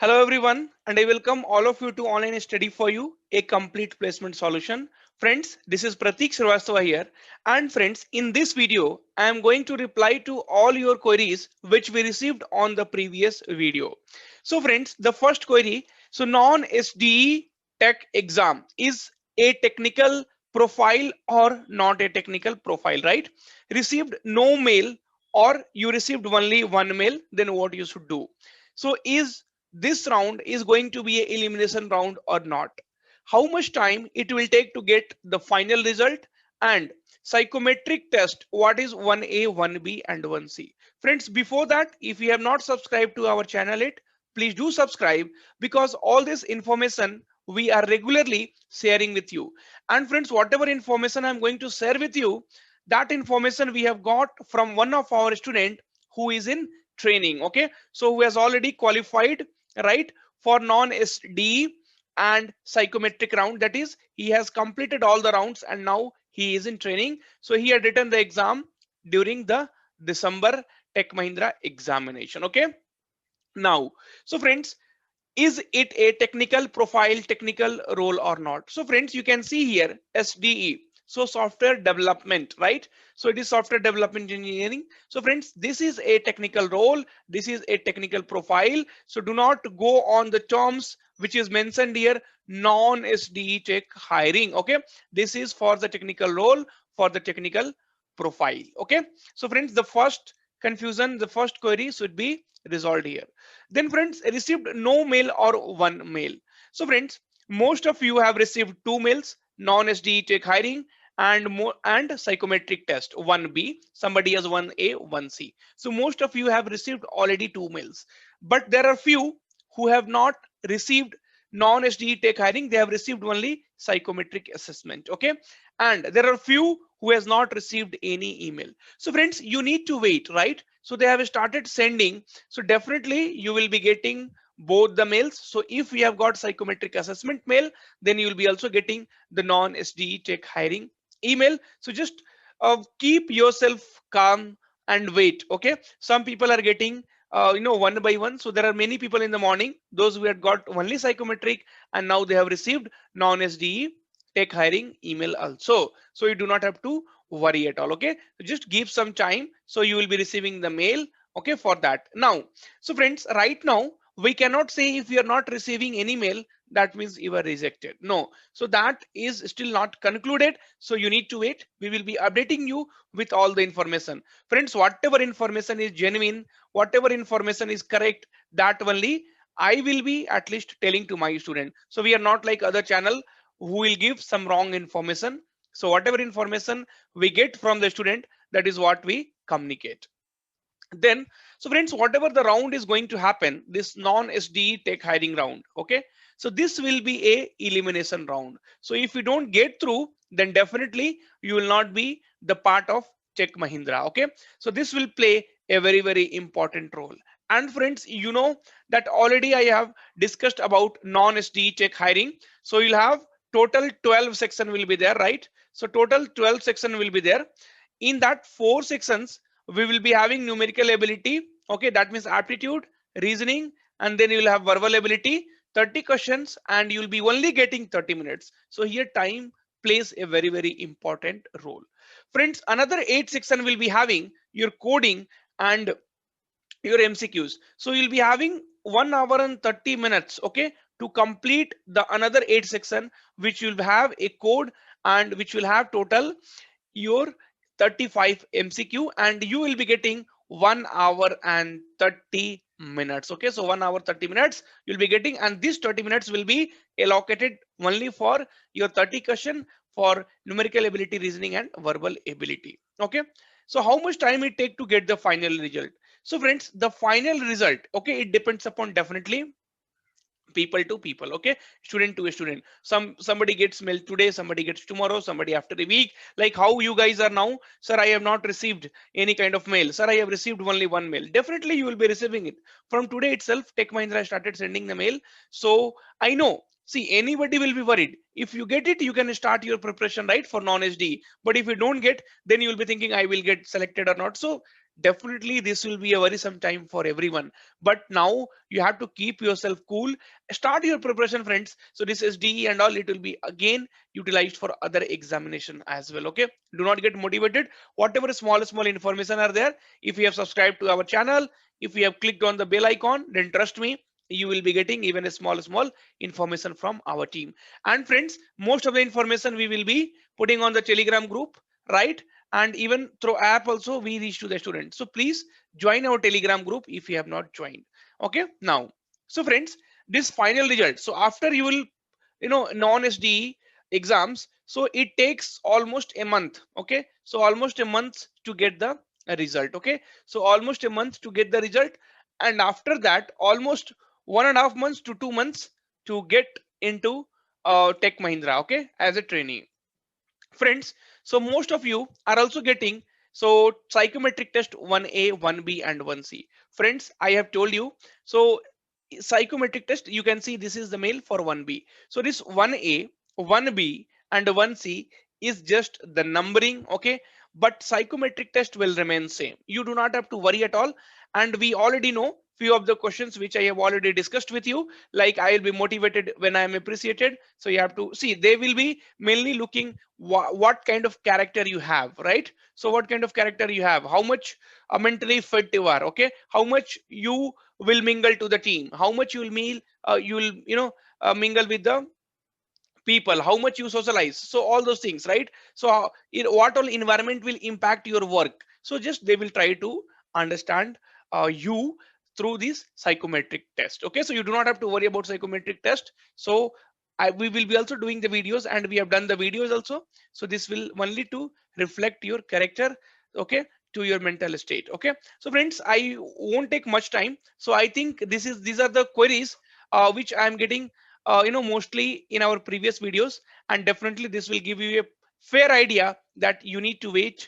Hello everyone, and I welcome all of you to Online Study for You, a complete placement solution. Friends, this is Pratik Srivastava here. And friends, in this video, I am going to reply to all your queries which we received on the previous video. So friends, the first query, so non-SDE tech exam is a technical profile or not a technical profile, right? Received no mail or you received only one mail, then what you should do? So is this round is going to be a elimination round or not? How much time it will take to get the final result? And psychometric test, what is 1A, 1B and 1C? Friends, before that, if you have not subscribed to our channel yet, please do subscribe, because all this information we are regularly sharing with you. And friends, whatever information I'm going to share with you, that information we have got from one of our student who is in training. Okay, so who has already qualified, right, for non-SDE and psychometric round. That is, he has completed all the rounds and now he is in training. So he had written the exam during the December Tech Mahindra examination. Okay, now, so friends, is it a technical profile, technical role or not? So friends, you can see here SDE, so software development, right? So it is software development engineering. So friends, this is a technical role, this is a technical profile. So do not go on the terms which is mentioned here, non-SDE tech hiring. Okay, this is for the technical role, for the technical profile. Okay, so friends, the first confusion, the first query should be resolved here. Then friends, received no mail or one mail. So friends, most of you have received two mails, non-SDE tech hiring and more and psychometric test 1B. Somebody has 1A, 1C. So most of you have received already two mails. But there are few who have not received non-SDE tech hiring. They have received only psychometric assessment. Okay. And there are few who has not received any email. So friends, you need to wait, right? So they have started sending, so definitely you will be getting both the mails. So if you have got psychometric assessment mail, then you will be also getting the non-SDE tech hiring email. So just keep yourself calm and wait. Okay, some people are getting one by one. So there are many people in the morning, those who had got only psychometric and now they have received non-SDE tech hiring email also. So you do not have to worry at all. Okay, just give some time, so you will be receiving the mail, okay, for that. Now, so friends, right now we cannot say if you are not receiving any mail, that means you are rejected. No, so that is still not concluded, so you need to wait. We will be updating you with all the information. Friends, whatever information is genuine, whatever information is correct, that only I will be at least telling to my student. So we are not like other channel who will give some wrong information. So whatever information we get from the student, that is what we communicate. Then, so friends, whatever the round is going to happen, this non-SDE tech hiring round, okay, so this will be a elimination round. So if you don't get through, then definitely you will not be the part of Tech Mahindra. Okay, so this will play a very important role. And friends, you know that already I have discussed about non-SDE tech hiring. So you'll have total 12 section will be there, right? So total 12 section will be there. In that 4 sections, we will be having numerical ability. Okay, that means aptitude, reasoning, and then you will have verbal ability, 30 questions, and you'll be only getting 30 minutes. So here time plays a very important role. Friends, another 8 section will be having your coding and your MCQs. So you'll be having 1 hour and 30 minutes, okay, to complete the another 8 section, which will have a code and which will have total your 35 MCQ, and you will be getting 1 hour and 30 minutes. Okay, so 1 hour 30 minutes you'll be getting, and these 30 minutes will be allocated only for your 30 question for numerical ability, reasoning, and verbal ability. Okay, so how much time it take to get the final result? So friends, the final result, okay, it depends upon definitely people to people, okay, student to a student. Somebody gets mail today, somebody gets tomorrow, somebody after a week. Like how you guys are now, sir, I have not received any kind of mail, sir, I have received only one mail. Definitely you will be receiving it from today itself. Tech Mahindra started sending the mail. So I know, see, anybody will be worried. If you get it, you can start your preparation, right, for non-SD. But if you don't get, then you will be thinking I will get selected or not. So definitely this will be a worrisome time for everyone. But now you have to keep yourself cool. Start your preparation, friends. So this SDE and all, it will be again utilized for other examination as well. Okay, do not get motivated. Whatever small information are there, if you have subscribed to our channel, if you have clicked on the bell icon, then trust me, you will be getting even a small information from our team. And friends, most of the information we will be putting on the Telegram group, right? And even through app also we reach to the students. So please join our Telegram group if you have not joined. Okay, now, so friends, this final result, so after you will, non-SDE exams, so it takes almost a month. Okay, so almost a month to get the result. Okay, so almost a month to get the result, and after that almost 1.5 months to 2 months to get into Tech Mahindra, okay, as a trainee. Friends, so most of you are also getting so psychometric test 1A, 1B, and 1C. Friends, I have told you. So psychometric test, you can see this is the mail for 1B. So this 1A, 1B, and 1C is just the numbering, okay? But psychometric test will remain same. You do not have to worry at all. And we already know few of the questions which I have already discussed with you, like I will be motivated when I am appreciated. So you have to see, they will be mainly looking what kind of character you have, right? So what kind of character you have, how much mentally fit you are, okay, how much you will mingle to the team, how much you will meal, you will, mingle with the people, how much you socialize, so all those things, right? So what all environment will impact your work, so just they will try to understand you through this psychometric test. Okay, so you do not have to worry about psychometric test. So we will be also doing the videos, and we have done the videos also. So this will only to reflect your character, okay, to your mental state. Okay, so friends, I won't take much time. So I think these are the queries which I am getting mostly in our previous videos, and definitely this will give you a fair idea that you need to wait